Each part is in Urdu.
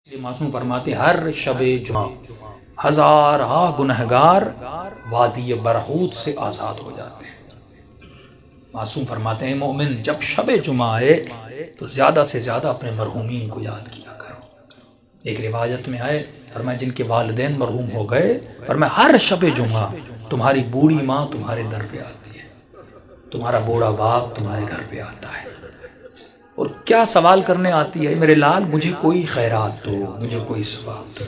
معصوم فرماتے ہر شب جمعہ ہزارہ گنہگار وادی برہوت سے آزاد ہو جاتے ہیں۔ معصوم فرماتے ہیں مومن جب شب جمعہ آئے تو زیادہ سے زیادہ اپنے مرحومین کو یاد کیا کرو۔ ایک روایت میں آئے فرمایا جن کے والدین مرحوم ہو گئے، فرمایا ہر شب جمعہ تمہاری بوڑھی ماں تمہارے در پہ آتی ہے، تمہارا بوڑھا باپ تمہارے گھر پہ آتا ہے اور کیا سوال کرنے آتی ہے، میرے لال مجھے کوئی خیرات دو، مجھے کوئی ثواب دو۔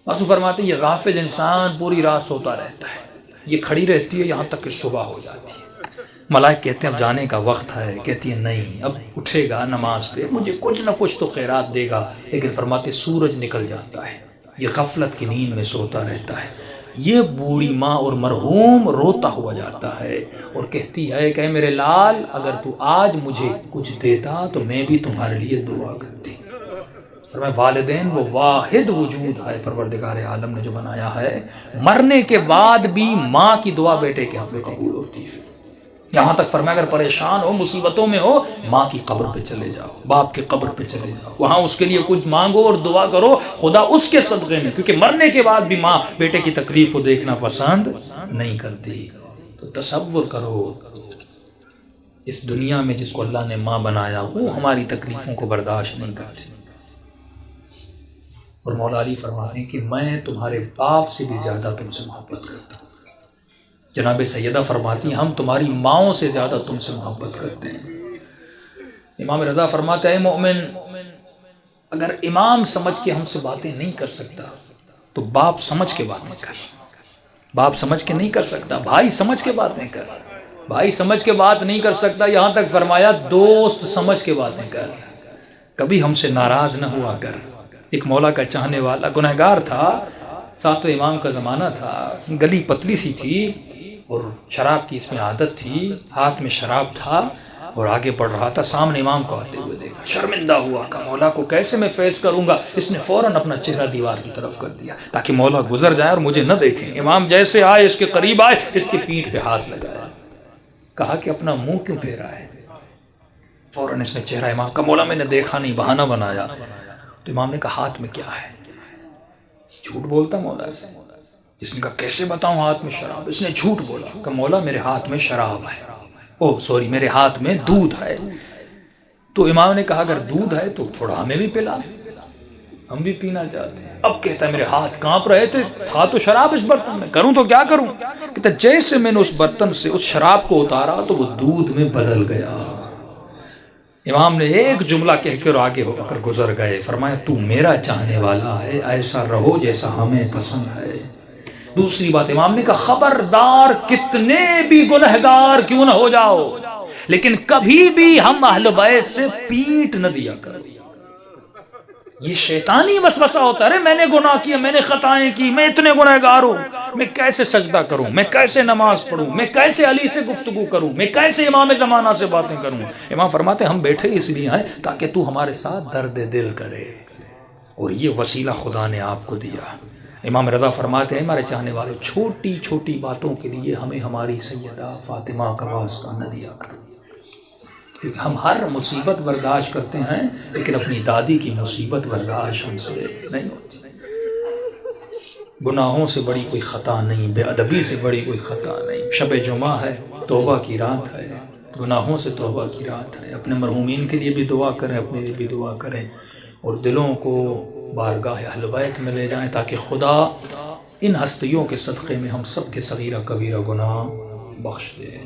معصوم فرماتے یہ غافل انسان پوری رات سوتا رہتا ہے، یہ کھڑی رہتی ہے یہاں تک کہ صبح ہو جاتی ہے۔ ملائک کہتے ہیں اب جانے کا وقت ہے، کہتی ہے نہیں اب اٹھے گا نماز پہ، مجھے کچھ نہ کچھ تو خیرات دے گا، لیکن فرماتے سورج نکل جاتا ہے، یہ غفلت کی نیند میں سوتا رہتا ہے۔ یہ بوڑھی ماں اور مرحوم روتا ہوا جاتا ہے اور کہتی ہے کہ میرے لال اگر تو آج مجھے کچھ دیتا تو میں بھی تمہارے لیے دعا کرتی۔ فرمایا والدین وہ واحد وجود ہے پروردگار عالم نے جو بنایا ہے، مرنے کے بعد بھی ماں کی دعا بیٹے کے حق میں قبول ہوتی ہے۔ یہاں تک فرمایا اگر پریشان ہو مصیبتوں میں ہو ماں کی قبر پہ چلے جاؤ، باپ کی قبر پہ چلے جاؤ، وہاں اس کے لیے کچھ مانگو اور دعا کرو، خدا اس کے صدقے میں، کیونکہ مرنے کے بعد بھی ماں بیٹے کی تکلیف کو دیکھنا پسند نہیں کرتی۔ تو تصور کرو اس دنیا میں جس کو اللہ نے ماں بنایا وہ ہماری تکلیفوں کو برداشت نہیں کرتی، اور مولا علی فرماتے ہیں کہ میں تمہارے باپ سے بھی زیادہ تم سے محبت کرتا ہوں۔ جناب سیدہ فرماتی ہیں ہم تمہاری ماؤں سے زیادہ تم سے محبت کرتے ہیں۔ امام رضا فرماتے ہیں مومن اگر امام سمجھ کے ہم سے باتیں نہیں کر سکتا تو باپ سمجھ کے باتیں کر، باپ سمجھ کے نہیں کر سکتا، بھائی سمجھ کے باتیں کر، بھائی سمجھ کے بات نہیں کر سکتا، یہاں تک فرمایا دوست سمجھ کے باتیں کر، کبھی ہم سے ناراض نہ ہوا کر۔ ایک مولا کا چاہنے والا گنہگار تھا، ساتویں امام کا زمانہ تھا، گلی پتلی سی تھی اور شراب کی اس میں عادت تھی، ہاتھ میں شراب تھا اور آگے بڑھ رہا تھا، سامنے امام کو آتے ہوئے دیکھا، شرمندہ ہوا کہ مولا کو کیسے میں فیس کروں گا۔ اس نے فوراً اپنا چہرہ دیوار کی طرف کر دیا تاکہ مولا گزر جائے اور مجھے نہ دیکھیں۔ امام جیسے آئے اس کے قریب آئے، اس کی پیٹھ پہ ہاتھ لگایا، کہا کہ اپنا منہ کیوں پھیرا ہے؟ فوراً اس نے چہرہ امام کا مولا میں نے دیکھا نہیں، بہانہ بنایا۔ تو امام نے کہا ہاتھ میں کیا ہے؟ جھوٹ بولتا مولا سے؟ جس نے کہا کیسے بتاؤں ہاتھ میں شراب؟ اس نے جھوٹ بولا کہ مولا میرے ہاتھ میں شراب ہے، میرے ہاتھ میں دودھ ہے۔ تو امام نے کہا اگر دودھ ہے تو تھوڑا ہمیں بھی پلا، ہم بھی پینا چاہتے ہیں۔ اب کہتا ہے میرے ہاتھ کانپ رہے تھے، تھا تو شراب اس برتن میں، کروں تو کیا کروں؟ کہتا جیسے میں نے اس برتن سے اس شراب کو اتارا تو وہ دودھ میں بدل گیا۔ امام نے ایک جملہ کہہ کر آگے ہو کر گزر گئے، فرمایا تو میرا چاہنے والا ہے، ایسا رہو جیسا ہمیں پسند ہے۔ دوسری بات امام نے کہا خبردار کتنے بھی گنہگار کیوں نہ ہو جاؤ لیکن کبھی بھی ہم اہل بیت سے پیٹ نہ دیا کرو۔ یہ شیطانی وسوسہ ہوتا ہے، میں نے گناہ کیا، میں نے خطائیں کی، میں اتنے گنہگار ہوں، میں کیسے سجدہ کروں، میں کیسے نماز پڑھوں، میں کیسے علی سے گفتگو کروں، میں کیسے امام زمانہ سے باتیں کروں۔ امام فرماتے ہم بیٹھے اس لیے ہیں تاکہ تو ہمارے ساتھ درد دل کرے، اور یہ وسیلہ خدا نے آپ کو دیا۔ امام رضا فرماتے ہیں ہمارے چاہنے والے چھوٹی چھوٹی باتوں کے لیے ہمیں ہماری سیدہ فاطمہ کا واسطہ نہ دیا کرو، کیونکہ ہم ہر مصیبت برداشت کرتے ہیں لیکن اپنی دادی کی مصیبت برداشت ہم سے نہیں ہوتی۔ گناہوں سے بڑی کوئی خطا نہیں، بے ادبی سے بڑی کوئی خطا نہیں۔ شب جمعہ ہے، توبہ کی رات ہے، گناہوں سے توبہ کی رات ہے۔ اپنے مرحومین کے لیے بھی دعا کریں، اپنے لیے بھی دعا کریں، اور دلوں کو بارگاہ اہل بیت میں لے جائیں تاکہ خدا ان ہستیوں کے صدقے میں ہم سب کے صغیرہ کبیرہ گناہ بخش دے۔